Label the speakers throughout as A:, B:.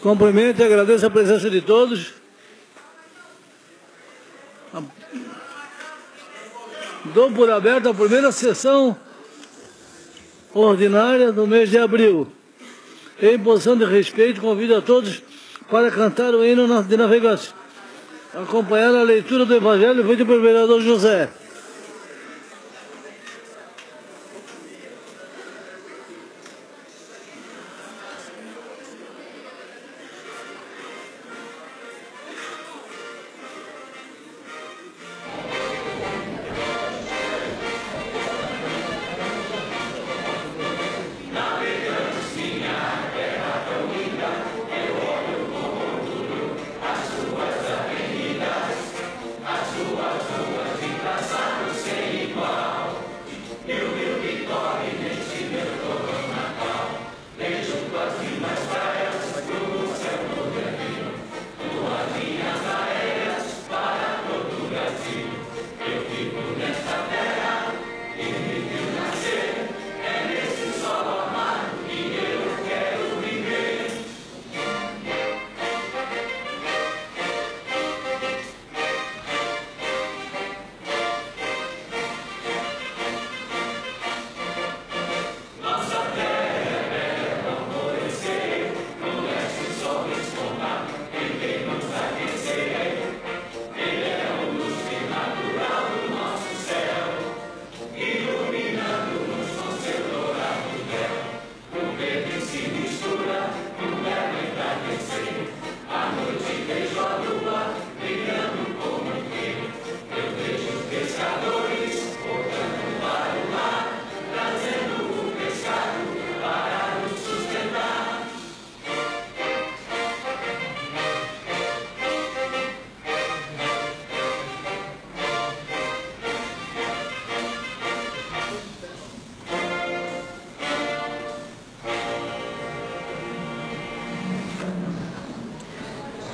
A: Cumprimento e agradeço a presença de todos. Dou por aberta a primeira sessão ordinária do mês de abril. Em posição de respeito, convido a todos para cantar o hino de navegação, acompanhando a leitura do Evangelho feito pelo vereador José.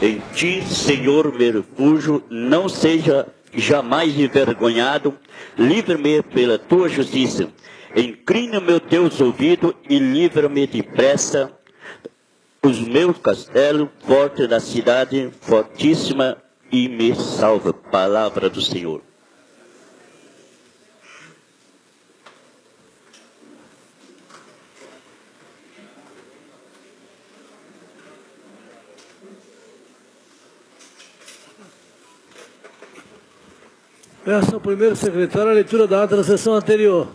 B: Em ti, Senhor, meu refúgio, não seja jamais envergonhado, livra-me pela tua justiça. Inclina-me teus ouvidos e livra-me depressa. Os meus castelos, forte da cidade, fortíssima, e me salva. Palavra do Senhor.
A: Peço ao primeiro secretário a leitura da ata da sessão anterior.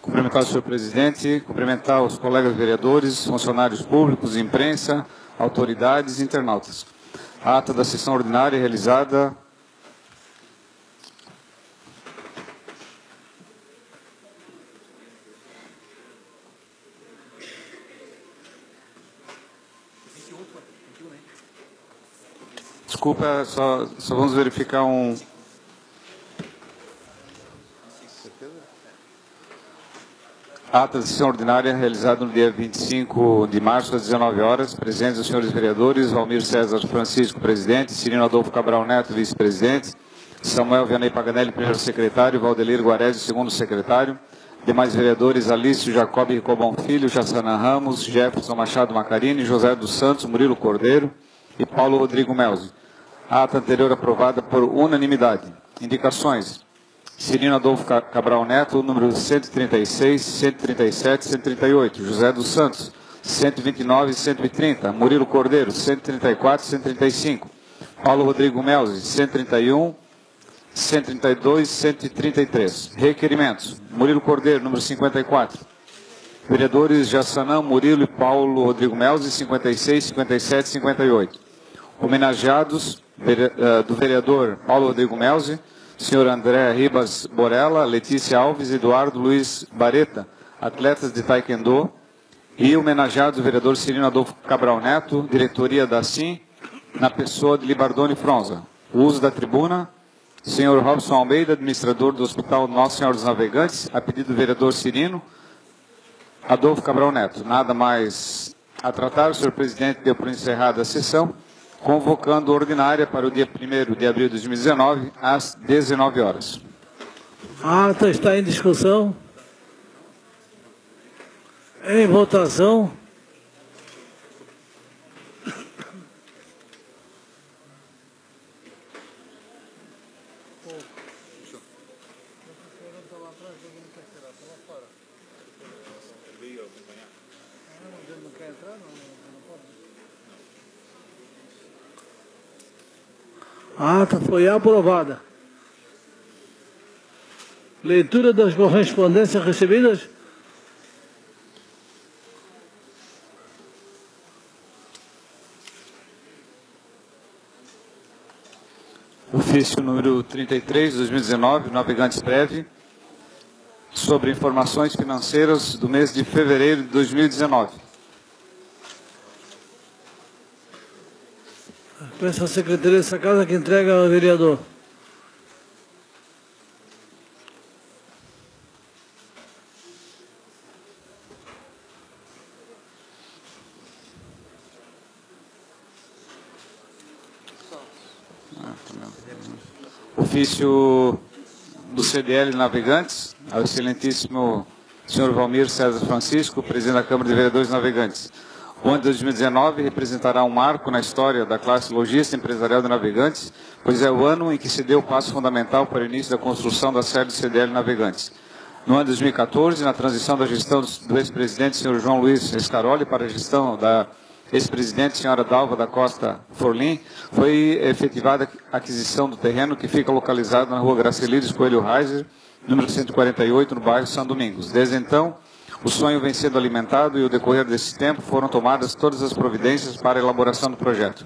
C: Cumprimentar o senhor presidente, cumprimentar os colegas vereadores, funcionários públicos, imprensa, autoridades e internautas. A ata da sessão ordinária realizada Desculpa, só vamos verificar um... A ata da sessão ordinária realizada no dia 25 de março, às 19 horas, presentes os senhores vereadores, Valmir César Francisco, presidente, Cirino Adolfo Cabral Neto, vice-presidente, Samuel Vianney Paganelli, primeiro secretário, Valdelir Guarese, segundo secretário, demais vereadores, Alício Jacob Ricobon Filho, Jassanã Ramos, Jefferson Machado Macarini, José dos Santos, Murilo Cordeiro e Paulo Rodrigo Melzi. A ata anterior aprovada por unanimidade. Indicações: Cirino Adolfo Cabral Neto, número 136, 137, 138. José dos Santos, 129 e 130. Murilo Cordeiro, 134 e 135. Paulo Rodrigo Melzi, 131, 132 e 133. Requerimentos: Murilo Cordeiro, número 54. Vereadores Jassanã, Murilo e Paulo Rodrigo Melzi, 56, 57 e 58. Homenageados do vereador Paulo Rodrigo Melzi, senhor André Ribas Borella, Letícia Alves, Eduardo Luiz Bareta, atletas de Taekwondo, e homenageados o vereador Cirino Adolfo Cabral Neto, diretoria da SIM, na pessoa de Libardone Fronza. O uso da tribuna, senhor Robson Almeida, administrador do Hospital Nossa Senhora dos Navegantes, a pedido do vereador Cirino Adolfo Cabral Neto. Nada mais a tratar, o senhor presidente deu por encerrada a sessão, convocando a ordinária para o dia 1º de abril de 2019, às 19 horas.
A: A ata está em discussão. Em votação. A ata foi aprovada. Leitura das correspondências recebidas.
C: Ofício número 33, 2019, Navegantes Breve, sobre informações financeiras do mês de fevereiro de 2019.
A: Peço à Secretaria dessa Casa que entrega ao vereador.
C: Ofício do CDL Navegantes, ao excelentíssimo senhor Valmir César Francisco, presidente da Câmara de Vereadores Navegantes. O ano de 2019 representará um marco na história da classe logística empresarial de Navegantes, pois é o ano em que se deu o passo fundamental para o início da construção da sede do CDL Navegantes. No ano de 2014, na transição da gestão do ex-presidente, senhor João Luiz Escaroli, para a gestão da ex-presidente, senhora Dalva da Costa Forlim, foi efetivada a aquisição do terreno que fica localizado na rua Gracelides Coelho Reiser, número 148, no bairro São Domingos. Desde então, o sonho vem sendo alimentado e, ao decorrer desse tempo, foram tomadas todas as providências para a elaboração do projeto.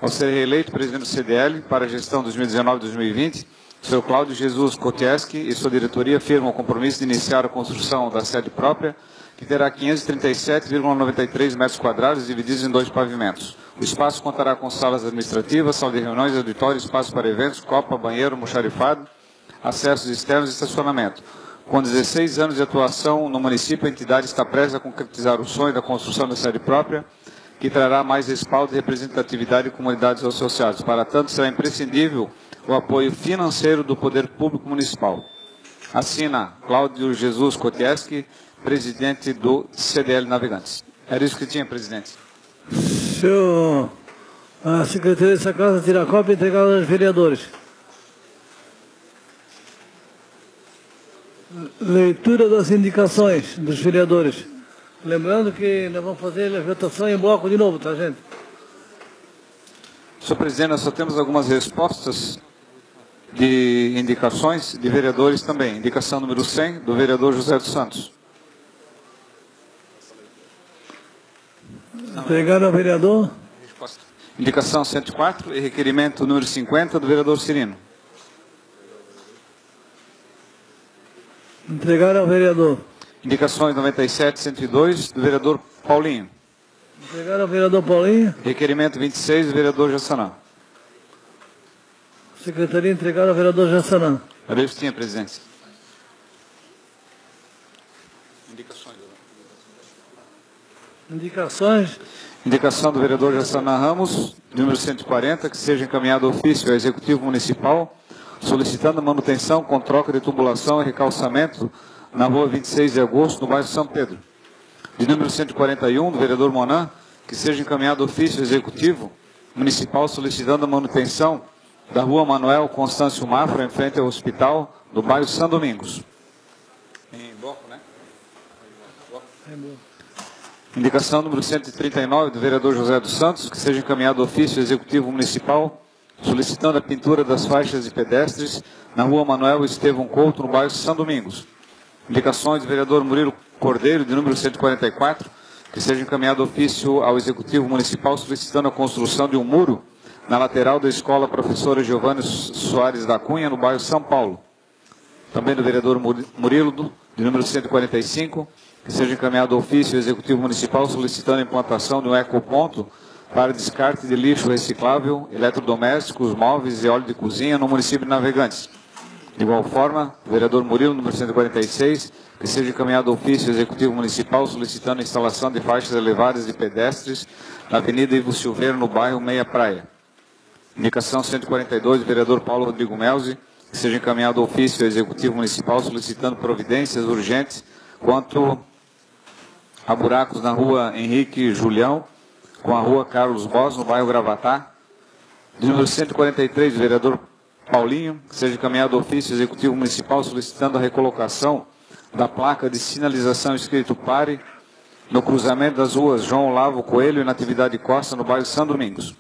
C: Ao ser reeleito presidente do CDL para a gestão 2019-2020, o senhor Cláudio Jesus Kotieski e sua diretoria firmam o compromisso de iniciar a construção da sede própria, que terá 537,93 metros quadrados divididos em 2 pavimentos. O espaço contará com salas administrativas, sala de reuniões, auditório, espaço para eventos, copa, banheiro, almoxarifado, acessos externos e estacionamento. Com 16 anos de atuação no município, a entidade está prestes a concretizar o sonho da construção da sede própria, que trará mais respaldo e representatividade de comunidades associadas. Para tanto, será imprescindível o apoio financeiro do Poder Público Municipal. Assina Cláudio Jesus Kotieski, presidente do CDL Navegantes. Era isso que tinha, presidente.
A: Senhor, a Secretaria dessa Casa tira a cópia e entregar aos vereadores. Leitura das indicações dos vereadores. Lembrando que nós vamos fazer a votação em bloco de novo, tá, gente?
C: Senhor presidente, nós só temos algumas respostas de indicações de vereadores também. Indicação número 100, do vereador José dos Santos.
A: Entregar ao vereador.
C: Indicação 104 e requerimento número 50, do vereador Cirino.
A: Entregar ao vereador.
C: Indicações 97 e 102, do vereador Paulinho.
A: Entregar ao vereador Paulinho.
C: Requerimento 26, do vereador Jassanã.
A: Secretaria entregar ao vereador Jassanã.
C: Era isso que tinha, presidente.
A: Indicações.
C: Indicação do vereador Jassanã Ramos, número 140, que seja encaminhado ofício ao Executivo Municipal, solicitando a manutenção com troca de tubulação e recalçamento na rua 26 de agosto, no bairro São Pedro. De número 141, do vereador Monan, que seja encaminhado ofício ao Executivo Municipal, solicitando a manutenção da rua Manuel Constâncio Mafra, em frente ao hospital, do bairro São Domingos. Em bloco, né? Indicação número 139, do vereador José dos Santos, que seja encaminhado ofício ao Executivo Municipal, solicitando a pintura das faixas de pedestres na rua Manuel Estevão Couto, no bairro São Domingos. Indicações do vereador Murilo Cordeiro, de número 144, que seja encaminhado ofício ao Executivo Municipal, solicitando a construção de um muro na lateral da Escola Professora Giovanni Soares da Cunha, no bairro São Paulo. Também do vereador Murilo, de número 145, que seja encaminhado ofício ao Executivo Municipal, solicitando a implantação de um ecoponto para descarte de lixo reciclável, eletrodomésticos, móveis e óleo de cozinha no município de Navegantes. De igual forma, o vereador Murilo, número 146, que seja encaminhado ofício ao Executivo Municipal, solicitando a instalação de faixas elevadas de pedestres na Avenida Ivo Silveira, no bairro Meia Praia. Indicação 142, do vereador Paulo Rodrigo Melzi, que seja encaminhado ofício ao Executivo Municipal, solicitando providências urgentes quanto a buracos na rua Henrique Julião, com a rua Carlos Bos, no bairro Gravatá. De número 143, do vereador Paulinho, que seja encaminhado ofício ao Executivo Municipal, solicitando a recolocação da placa de sinalização escrito PARE no cruzamento das ruas João Olavo Coelho e Natividade Costa, no bairro São Domingos.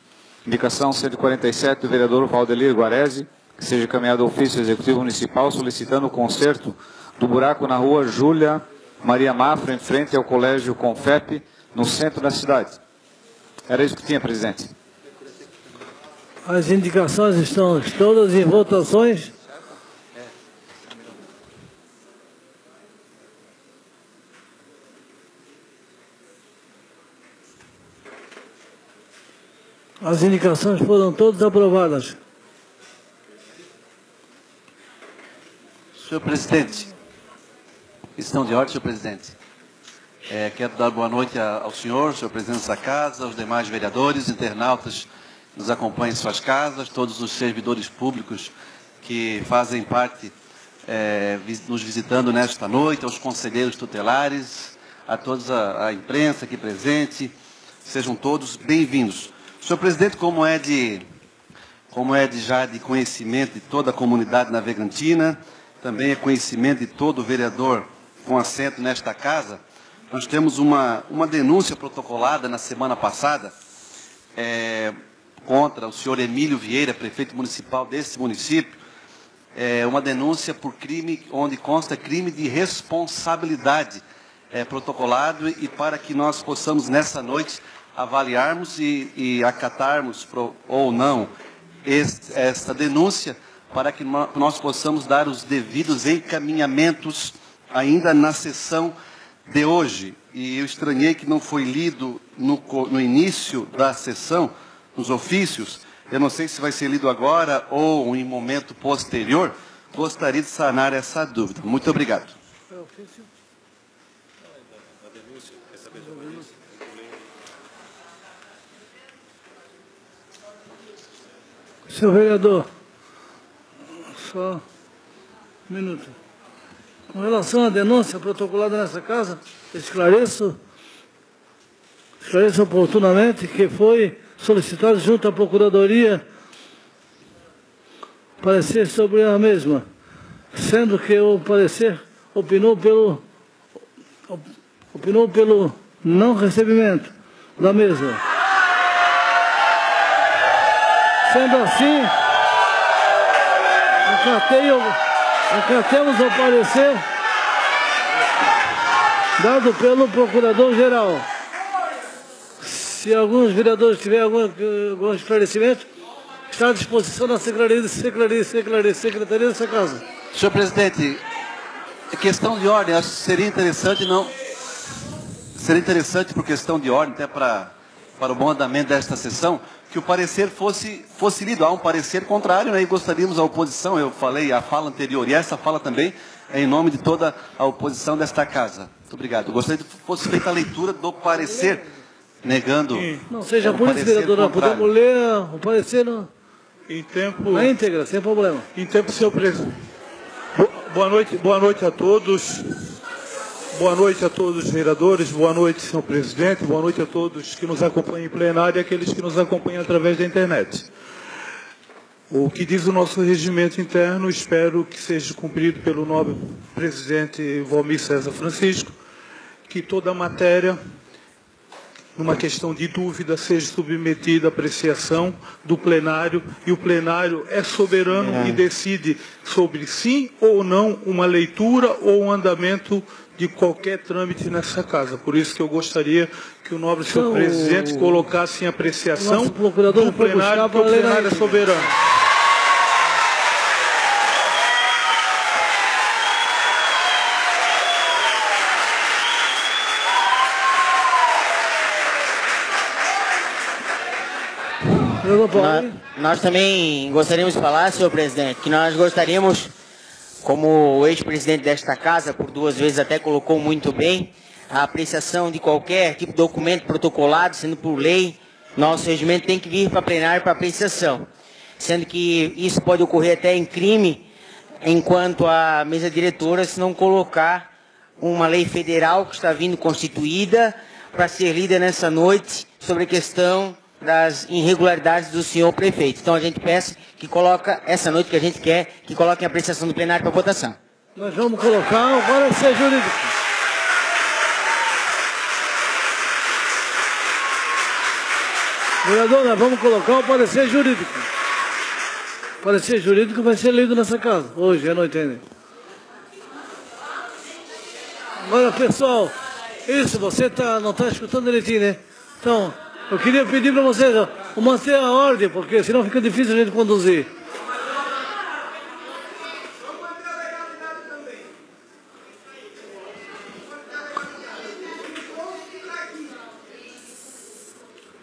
C: Indicação 147 do vereador Valdelir Guarese, que seja encaminhado ao ofício executivo municipal solicitando o conserto do buraco na rua Júlia Maria Mafra, em frente ao colégio Confep, no centro da cidade. Era isso que tinha, presidente.
A: As indicações estão todas em votações. As indicações foram todas aprovadas.
D: Senhor presidente, questão de ordem, senhor presidente. Quero dar boa noite ao senhor presidente dessa casa, aos demais vereadores, internautas que nos acompanham em suas casas, todos os servidores públicos que fazem parte, nos visitando nesta noite, aos conselheiros tutelares, a toda a imprensa aqui presente, sejam todos bem-vindos. Senhor presidente, como é já de conhecimento de toda a comunidade navegantina, também é conhecimento de todo vereador com assento nesta casa, nós temos uma denúncia protocolada na semana passada contra o senhor Emílio Vieira, prefeito municipal desse município, uma denúncia por crime, onde consta crime de responsabilidade protocolado, e para que nós possamos nessa noite avaliarmos e acatarmos ou não esta denúncia, para que nós possamos dar os devidos encaminhamentos ainda na sessão de hoje. E eu estranhei que não foi lido no início da sessão, nos ofícios. Eu não sei se vai ser lido agora ou em momento posterior. Gostaria de sanar essa dúvida. Muito obrigado.
A: Senhor vereador, só um minuto. Com relação à denúncia protocolada nessa casa, esclareço oportunamente que foi solicitado junto à Procuradoria parecer sobre a mesma, sendo que o parecer opinou pelo não recebimento da mesma. Sendo assim, acatemos o parecer dado pelo Procurador-Geral. Se alguns vereadores tiverem algum esclarecimento, está à disposição da Secretaria dessa Casa.
D: Senhor presidente, questão de ordem, acho que seria interessante por questão de ordem, até para o bom andamento desta sessão, que o parecer fosse lido. Há um parecer contrário, né, e gostaríamos a oposição, eu falei a fala anterior, e essa fala também é em nome de toda a oposição desta casa. Muito obrigado. Gostaria que fosse feita a leitura do parecer, negando.
A: Não seja por isso, vereador, podemos ler o parecer na íntegra, sem problema.
E: Em tempo, senhor presidente. Boa noite a todos. Boa noite a todos os vereadores, boa noite, senhor presidente, boa noite a todos que nos acompanham em plenário e aqueles que nos acompanham através da internet. O que diz o nosso regimento interno, espero que seja cumprido pelo nobre presidente Valmir César Francisco, que toda a matéria, numa questão de dúvida, seja submetida à apreciação do plenário, e o plenário é soberano e decide sobre sim ou não uma leitura ou um andamento de qualquer trâmite nessa casa. Por isso que eu gostaria que o nobre senhor presidente colocasse em apreciação do plenário, porque o plenário é soberano.
F: Nós também gostaríamos de falar, senhor presidente, que nós gostaríamos, como o ex-presidente desta casa, por 2 vezes até colocou muito bem, a apreciação de qualquer tipo de documento protocolado, sendo por lei, nosso regimento tem que vir para plenário para apreciação. Sendo que isso pode ocorrer até em crime, enquanto a mesa diretora, se não colocar uma lei federal que está vindo constituída para ser lida nessa noite sobre a questão das irregularidades do senhor prefeito. Então a gente peça que coloca essa noite que a gente quer que coloque em apreciação do plenário para votação.
A: Nós vamos colocar, agora ser jurídico. Vereador, nós vamos colocar o parecer jurídico. O parecer jurídico vai ser lido nessa casa, hoje à noite ainda. Agora, pessoal, isso, você não está escutando direitinho, né? Então, eu queria pedir para vocês, ó, manter a ordem, porque senão fica difícil a gente conduzir.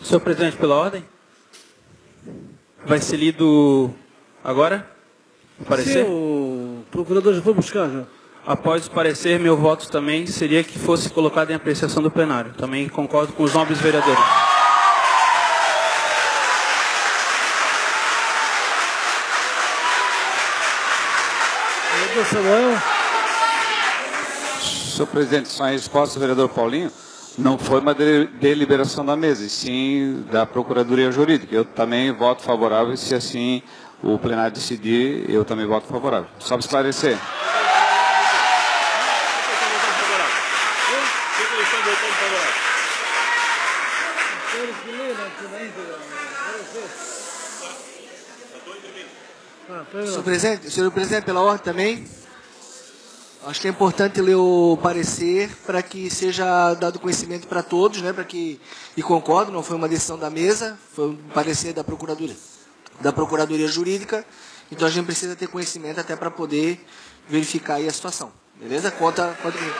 G: Senhor presidente, pela ordem. Vai ser lido agora? O parecer?
A: Sim, o procurador já foi buscar, já.
G: Após o parecer, meu voto também seria que fosse colocado em apreciação do plenário. Também concordo com os nobres vereadores.
A: Vereador Samuel.
C: Senhor presidente, só em resposta ao vereador Paulinho, não foi uma deliberação da mesa, e sim da Procuradoria Jurídica. Eu também voto favorável, se assim o plenário decidir, eu também voto favorável. Só para esclarecer.
H: Senhor presidente, pela ordem também, acho que é importante ler o parecer para que seja dado conhecimento para todos, né? E concordo, não foi uma decisão da mesa, foi um parecer da Procuradoria Jurídica, então a gente precisa ter conhecimento até para poder verificar aí a situação. Beleza? Conta comigo.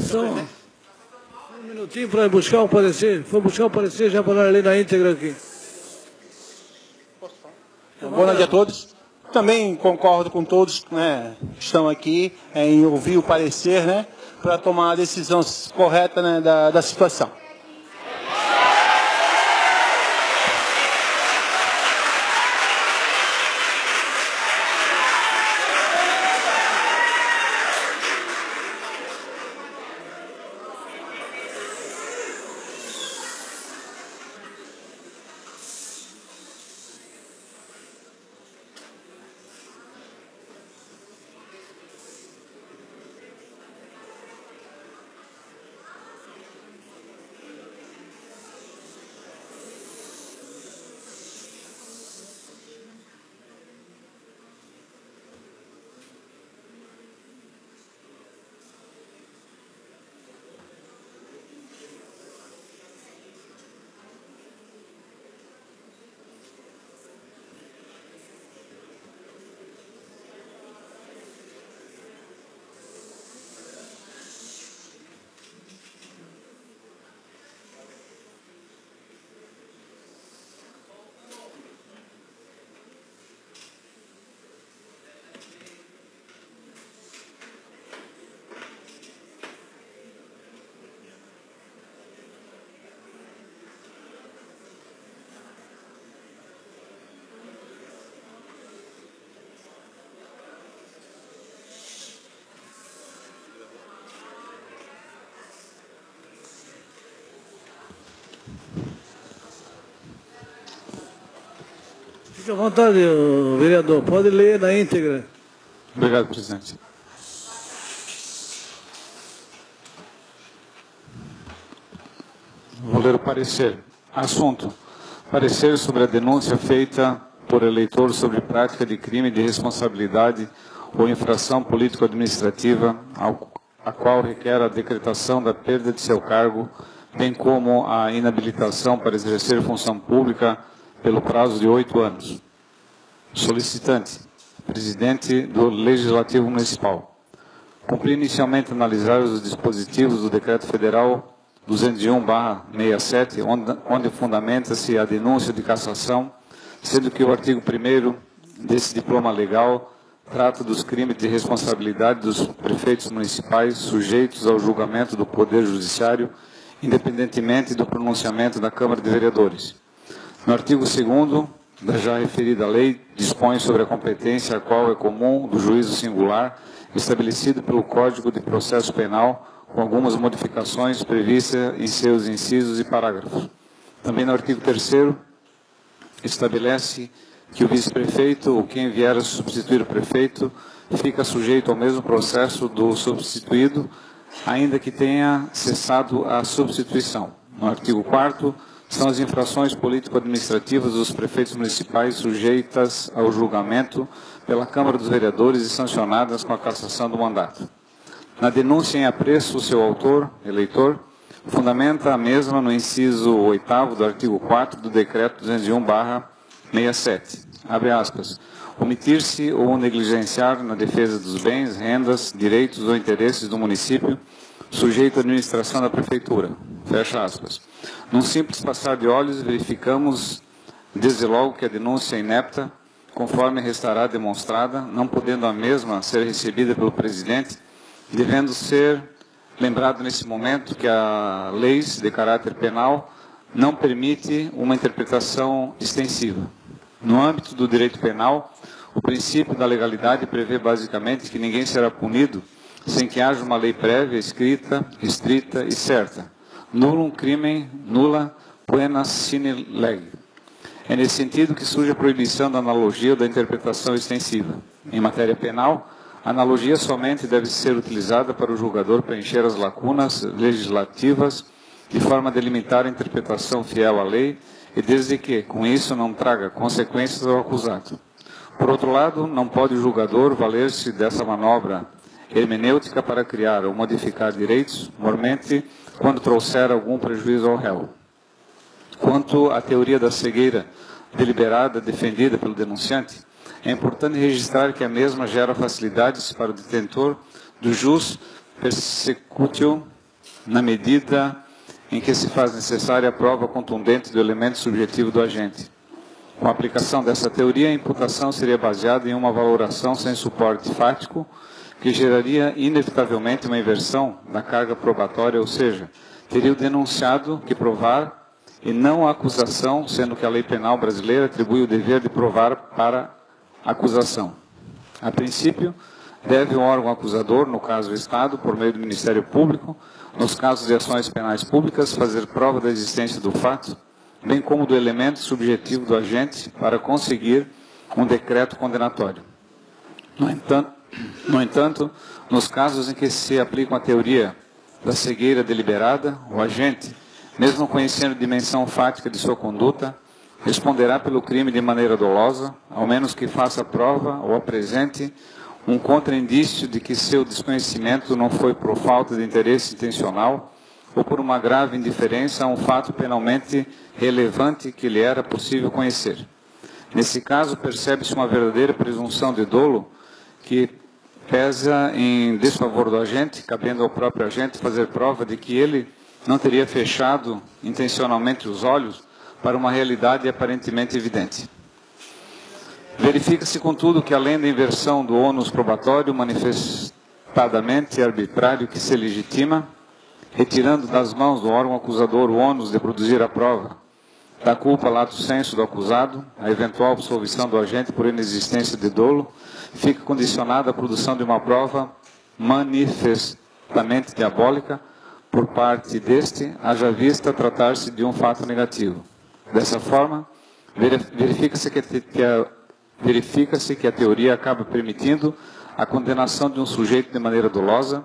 A: Só um minutinho para buscar o parecer. Foi buscar o parecer já para nós ler na íntegra aqui.
I: Boa noite a todos. Também concordo com todos, né, que estão aqui em ouvir o parecer, né, para tomar a decisão correta, né, da situação.
A: Fique à vontade, vereador. Pode ler na íntegra.
C: Obrigado, presidente. Vou ler o parecer. Assunto. Parecer sobre a denúncia feita por eleitor sobre prática de crime de responsabilidade ou infração político-administrativa, a qual requer a decretação da perda de seu cargo, bem como a inabilitação para exercer função pública pelo prazo de 8 anos. Solicitante, presidente do Legislativo Municipal. Cumpri inicialmente analisar os dispositivos do Decreto Federal 201/67, onde fundamenta-se a denúncia de cassação, sendo que o artigo 1º desse diploma legal trata dos crimes de responsabilidade dos prefeitos municipais sujeitos ao julgamento do Poder Judiciário, independentemente do pronunciamento da Câmara de Vereadores. No artigo 2º da já referida lei, dispõe sobre a competência a qual é comum do juízo singular, estabelecido pelo Código de Processo Penal, com algumas modificações previstas em seus incisos e parágrafos. Também no artigo 3º, estabelece que o vice-prefeito ou quem vier a substituir o prefeito fica sujeito ao mesmo processo do substituído, ainda que tenha cessado a substituição. No artigo 4º, são as infrações político-administrativas dos prefeitos municipais sujeitas ao julgamento pela Câmara dos Vereadores e sancionadas com a cassação do mandato. Na denúncia em apreço, o seu autor, eleitor, fundamenta a mesma no inciso 8º do artigo 4º do Decreto 201/67. Abre aspas. Omitir-se ou negligenciar na defesa dos bens, rendas, direitos ou interesses do município sujeito à administração da Prefeitura. Fecha aspas. Num simples passar de olhos, verificamos desde logo que a denúncia é inepta, conforme restará demonstrada, não podendo a mesma ser recebida pelo presidente, devendo ser lembrado nesse momento que a lei de caráter penal não permite uma interpretação extensiva. No âmbito do direito penal, o princípio da legalidade prevê basicamente que ninguém será punido sem que haja uma lei prévia, escrita, estrita e certa. Nullum crimen, nulla poena sine lege. É nesse sentido que surge a proibição da analogia ou da interpretação extensiva. Em matéria penal, a analogia somente deve ser utilizada para o julgador preencher as lacunas legislativas de forma a delimitar a interpretação fiel à lei e desde que, com isso, não traga consequências ao acusado. Por outro lado, não pode o julgador valer-se dessa manobra hermenêutica para criar ou modificar direitos, mormente quando trouxer algum prejuízo ao réu. Quanto à teoria da cegueira deliberada defendida pelo denunciante, é importante registrar que a mesma gera facilidades para o detentor do jus persecutio na medida em que se faz necessária a prova contundente do elemento subjetivo do agente. Com a aplicação dessa teoria, a imputação seria baseada em uma valoração sem suporte fático, que geraria inevitavelmente uma inversão da carga probatória, ou seja, teria o denunciado que provar e não a acusação, sendo que a lei penal brasileira atribui o dever de provar para a acusação. A princípio, deve o órgão acusador, no caso o Estado, por meio do Ministério Público, nos casos de ações penais públicas, fazer prova da existência do fato, bem como do elemento subjetivo do agente para conseguir um decreto condenatório. No entanto, nos casos em que se aplica a teoria da cegueira deliberada, o agente, mesmo conhecendo a dimensão fática de sua conduta, responderá pelo crime de maneira dolosa, ao menos que faça prova ou apresente um contraindício de que seu desconhecimento não foi por falta de interesse intencional ou por uma grave indiferença a um fato penalmente relevante que lhe era possível conhecer. Nesse caso, percebe-se uma verdadeira presunção de dolo que pesa em desfavor do agente, cabendo ao próprio agente fazer prova de que ele não teria fechado intencionalmente os olhos para uma realidade aparentemente evidente. Verifica-se, contudo, que além da inversão do ônus probatório manifestadamente arbitrário que se legitima, retirando das mãos do órgão acusador o ônus de produzir a prova da culpa lato sensu do acusado, a eventual absolvição do agente por inexistência de dolo, fica condicionada à produção de uma prova manifestamente diabólica por parte deste, haja vista tratar-se de um fato negativo. Dessa forma, verifica-se que a teoria acaba permitindo a condenação de um sujeito de maneira dolosa,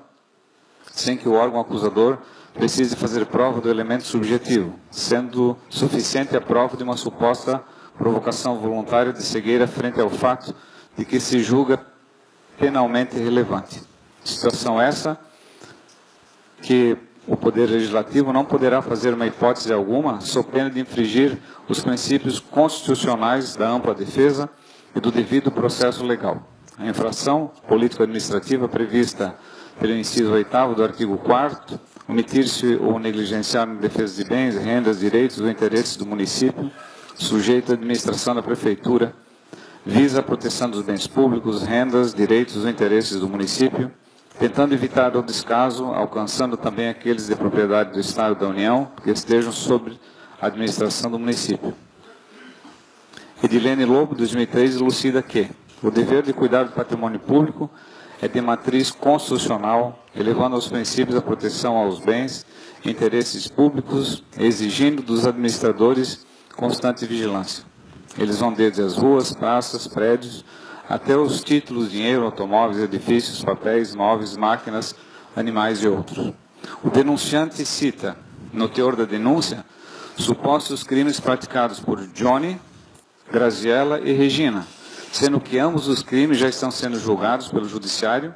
C: sem que o órgão acusador precise fazer prova do elemento subjetivo, sendo suficiente a prova de uma suposta provocação voluntária de cegueira frente ao fato de que se julga penalmente relevante. Situação essa que o Poder Legislativo não poderá fazer uma hipótese alguma, sob pena de infringir os princípios constitucionais da ampla defesa e do devido processo legal. A infração político-administrativa prevista pelo inciso 8º do artigo 4º, omitir-se ou negligenciar na defesa de bens, rendas, direitos ou interesses do município, sujeito à administração da Prefeitura, visa a proteção dos bens públicos, rendas, direitos ou interesses do município, tentando evitar o descaso, alcançando também aqueles de propriedade do Estado e da União que estejam sob a administração do município. Edilene Lobo, 2003, elucida que o dever de cuidar do patrimônio público é de matriz constitucional, elevando aos princípios da proteção aos bens e interesses públicos, exigindo dos administradores constante vigilância. Eles vão desde as ruas, praças, prédios, até os títulos, dinheiro, automóveis, edifícios, papéis, móveis, máquinas, animais e outros. O denunciante cita, no teor da denúncia, supostos crimes praticados por Johnny, Graziella e Regina, sendo que ambos os crimes já estão sendo julgados pelo Judiciário,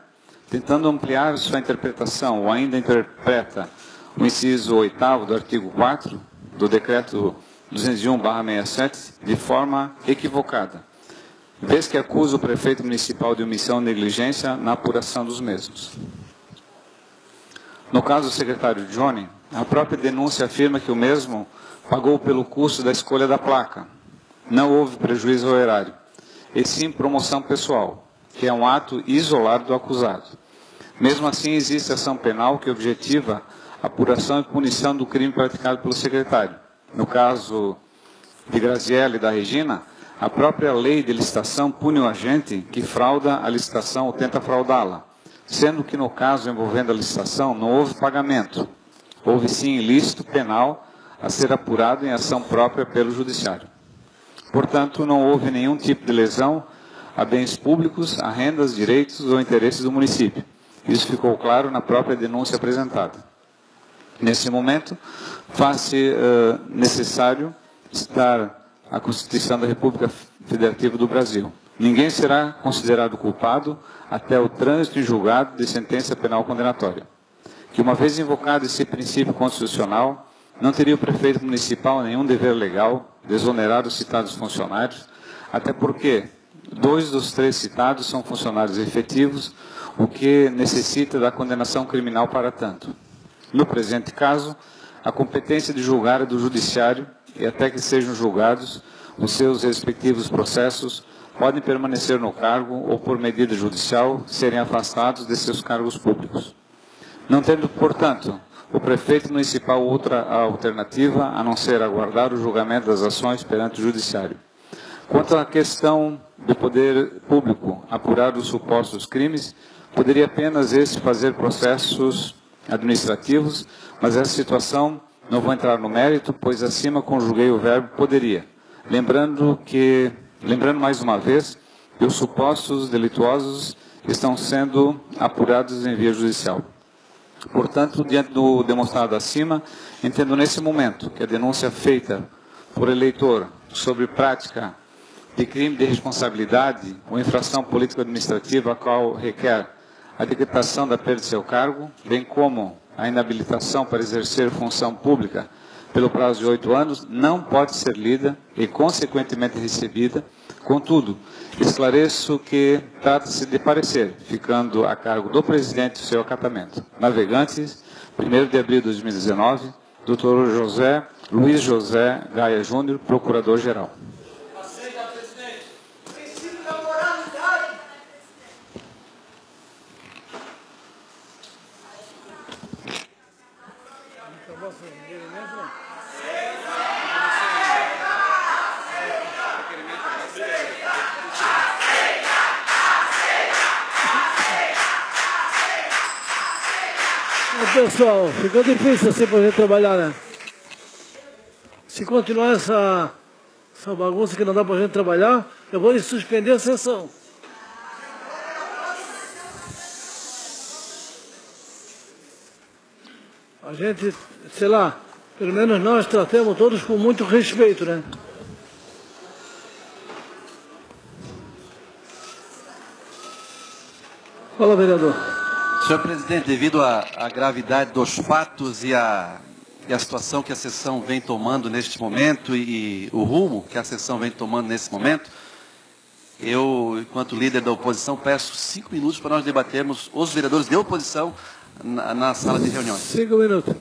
C: tentando ampliar sua interpretação, ou ainda interpreta o inciso 8º do artigo 4º do Decreto 201/67 de forma equivocada, vez que acusa o prefeito municipal de omissão e negligência na apuração dos mesmos. No caso do secretário Johnny, a própria denúncia afirma que o mesmo pagou pelo custo da escolha da placa. Não houve prejuízo ao erário, e sim promoção pessoal, que é um ato isolado do acusado. Mesmo assim, existe ação penal que objetiva a apuração e punição do crime praticado pelo secretário. No caso de Graziella e da Regina, a própria lei de licitação pune o agente que frauda a licitação ou tenta fraudá-la, sendo que no caso envolvendo a licitação não houve pagamento. Houve sim ilícito penal a ser apurado em ação própria pelo Judiciário. Portanto, não houve nenhum tipo de lesão a bens públicos, a rendas, direitos ou interesses do município. Isso ficou claro na própria denúncia apresentada. Nesse momento, faz-se necessário citar a Constituição da República Federativa do Brasil. Ninguém será considerado culpado até o trânsito em julgado de sentença penal condenatória. Que uma vez invocado esse princípio constitucional, não teria o prefeito municipal nenhum dever legal de exonerar os citados funcionários, até porque 2 dos 3 citados são funcionários efetivos, o que necessita da condenação criminal para tanto. No presente caso, a competência de julgar é do Judiciário e até que sejam julgados os seus respectivos processos, podem permanecer no cargo ou, por medida judicial, serem afastados de seus cargos públicos. Não tendo, portanto, o prefeito municipal outra alternativa a não ser aguardar o julgamento das ações perante o Judiciário. Quanto à questão do poder público apurar os supostos crimes, poderia apenas este fazer processos administrativos, mas essa situação não vou entrar no mérito, pois acima conjuguei o verbo poderia. Lembrando mais uma vez que os supostos delituosos estão sendo apurados em via judicial. Portanto, diante do demonstrado acima, entendo nesse momento que a denúncia feita por eleitor sobre prática de crime de responsabilidade ou infração político-administrativa a qual requer a decretação da perda de seu cargo, bem como a inabilitação para exercer função pública pelo prazo de 8 anos, não pode ser lida e, consequentemente, recebida. Contudo, esclareço que trata-se de parecer, ficando a cargo do presidente o seu acatamento. Navegantes, 1º de abril de 2019, Dr. Luiz José Gaia Júnior, Procurador-Geral.
A: Pessoal, fica difícil assim para a gente trabalhar, né? Se continuar essa bagunça que não dá para a gente trabalhar, eu vou suspender a sessão. A gente, sei lá, pelo menos nós tratamos todos com muito respeito, né? Fala, vereador.
D: Senhor presidente, devido à gravidade dos fatos e a situação que a sessão vem tomando neste momento e o rumo que a sessão vem tomando nesse momento, eu, enquanto líder da oposição, peço 5 minutos para nós debatermos os vereadores de oposição na sala de reuniões.
A: 5 minutos.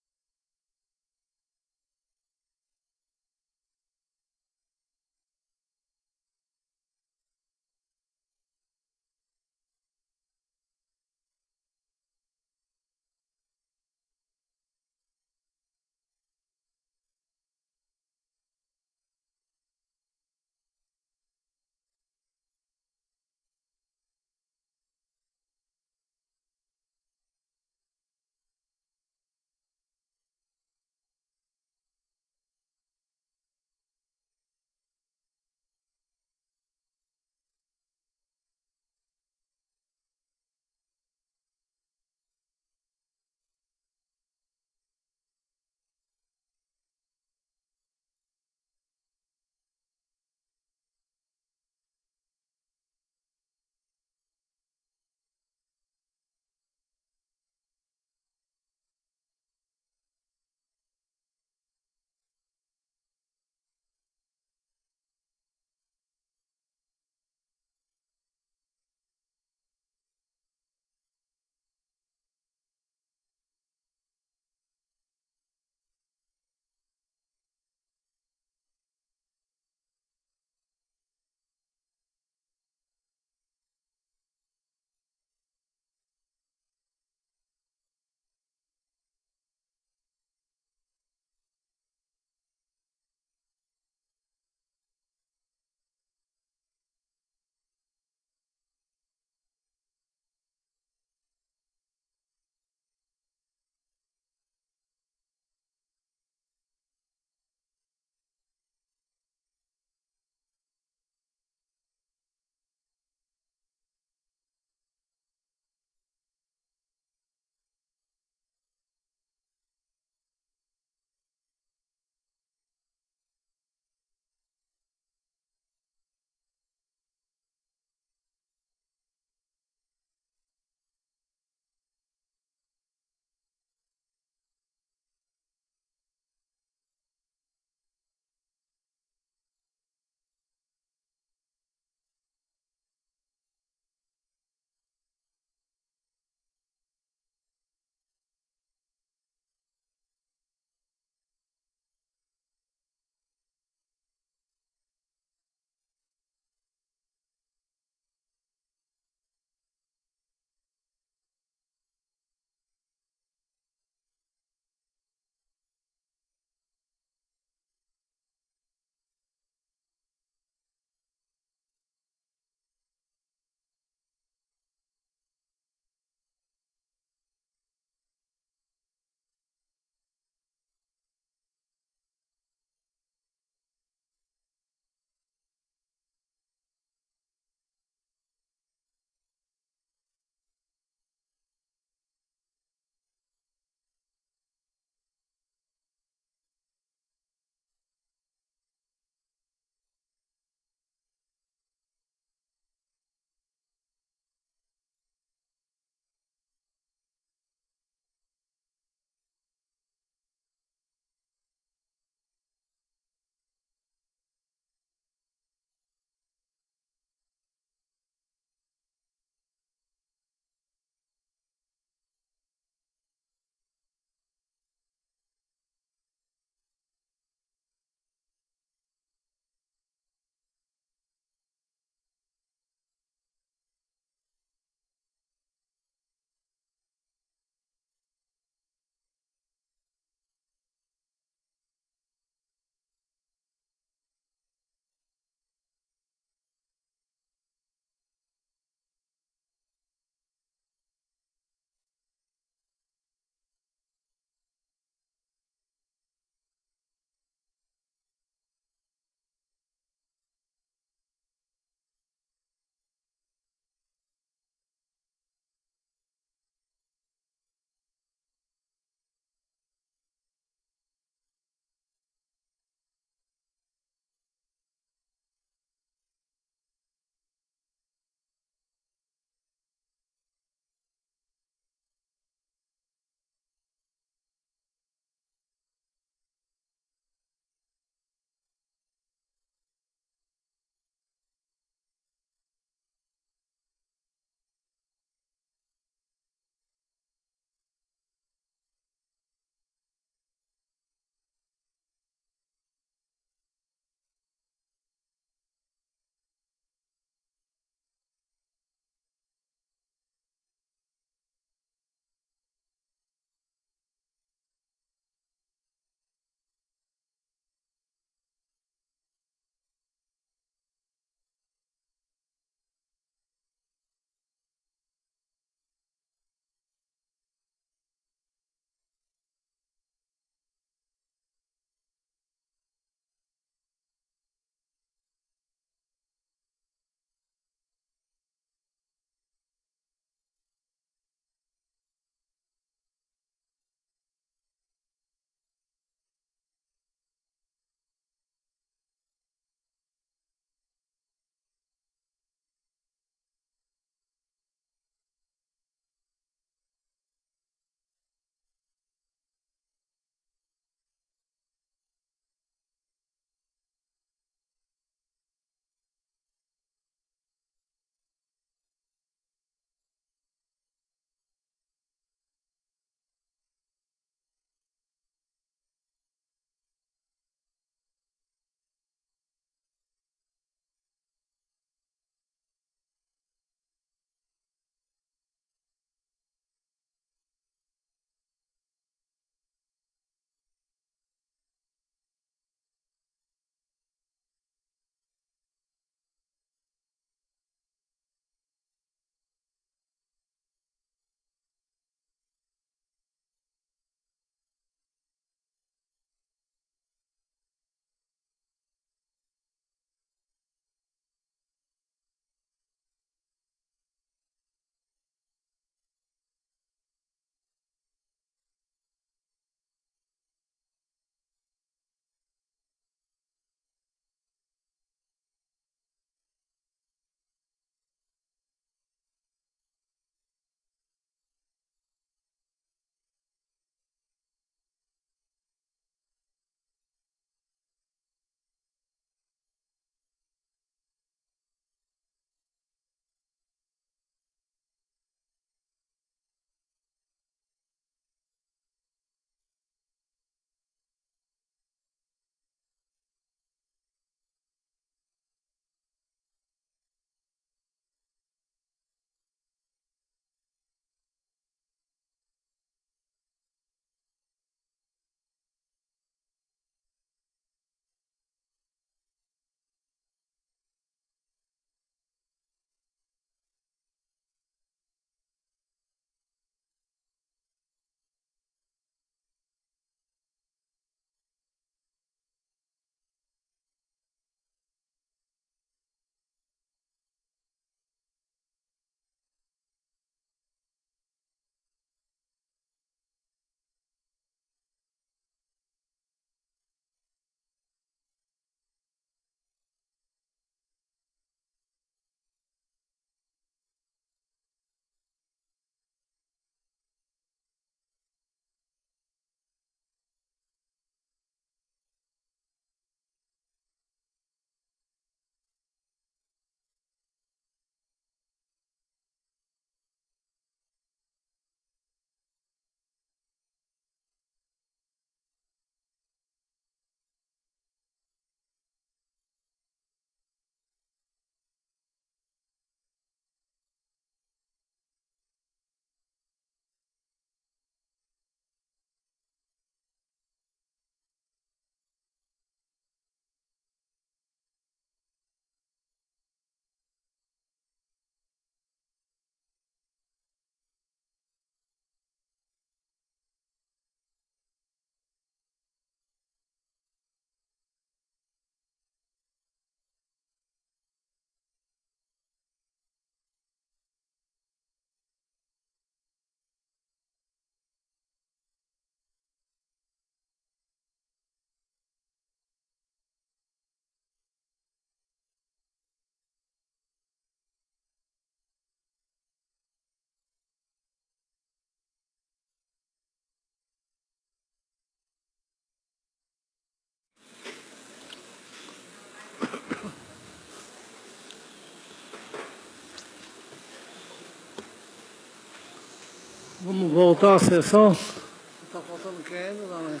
A: Vamos voltar à sessão. Está faltando quem ainda? Não, né?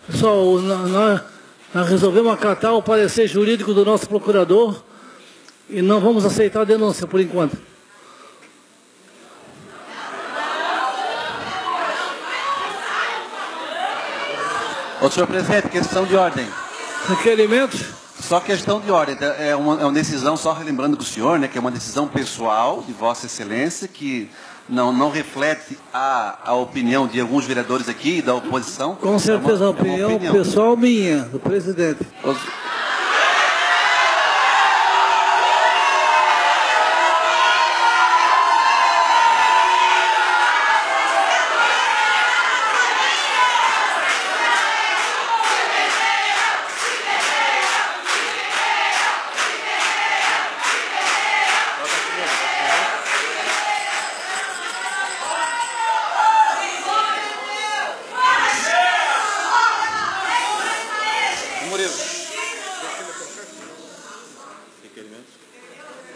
A: Pessoal, nós resolvemos acatar o parecer jurídico do nosso procurador e não vamos aceitar a denúncia por enquanto.
D: Ô, senhor presidente, questão de ordem.
A: Requerimentos?
D: Só questão de ordem. É uma decisão, só relembrando para o senhor, né, que é uma decisão pessoal de Vossa Excelência, que não reflete a opinião de alguns vereadores aqui e da oposição.
A: Com certeza, a opinião pessoal minha, do presidente.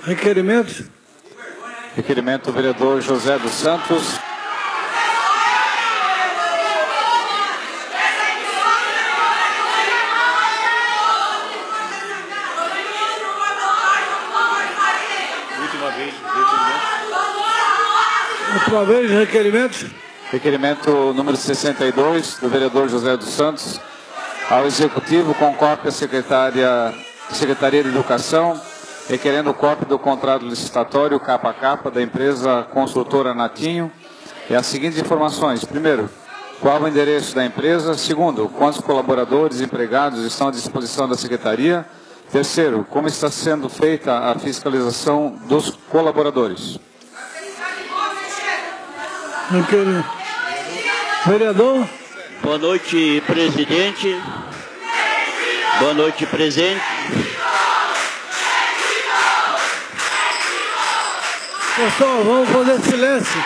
A: Requerimentos?
C: Requerimento do vereador José dos Santos.
A: Última vez, requerimentos?
C: Requerimento número 62, do vereador José dos Santos, ao Executivo, com cópia à Secretaria de Educação, requerendo cópia do contrato licitatório capa a capa da empresa construtora Natinho e as seguintes informações. Primeiro, qual o endereço da empresa? Segundo, quantos colaboradores e empregados estão à disposição da Secretaria? Terceiro, como está sendo feita a fiscalização dos colaboradores?
A: Vereador?
B: Boa noite, presidente. Boa noite, presidente.
A: Pessoal, vamos fazer silêncio.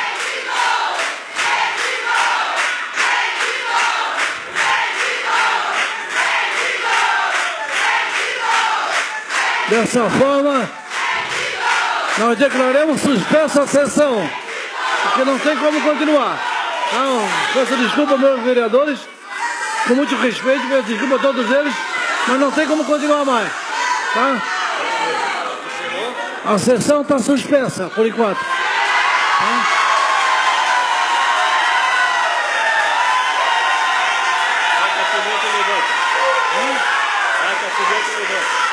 A: Dessa forma, nós declaramos suspensa a sessão, porque não tem como continuar. Então, peço desculpa, meus vereadores, com muito respeito, peço desculpa a todos eles, mas não tem como continuar mais. Tá? A sessão está suspensa, por enquanto. Tá?
J: Levanta.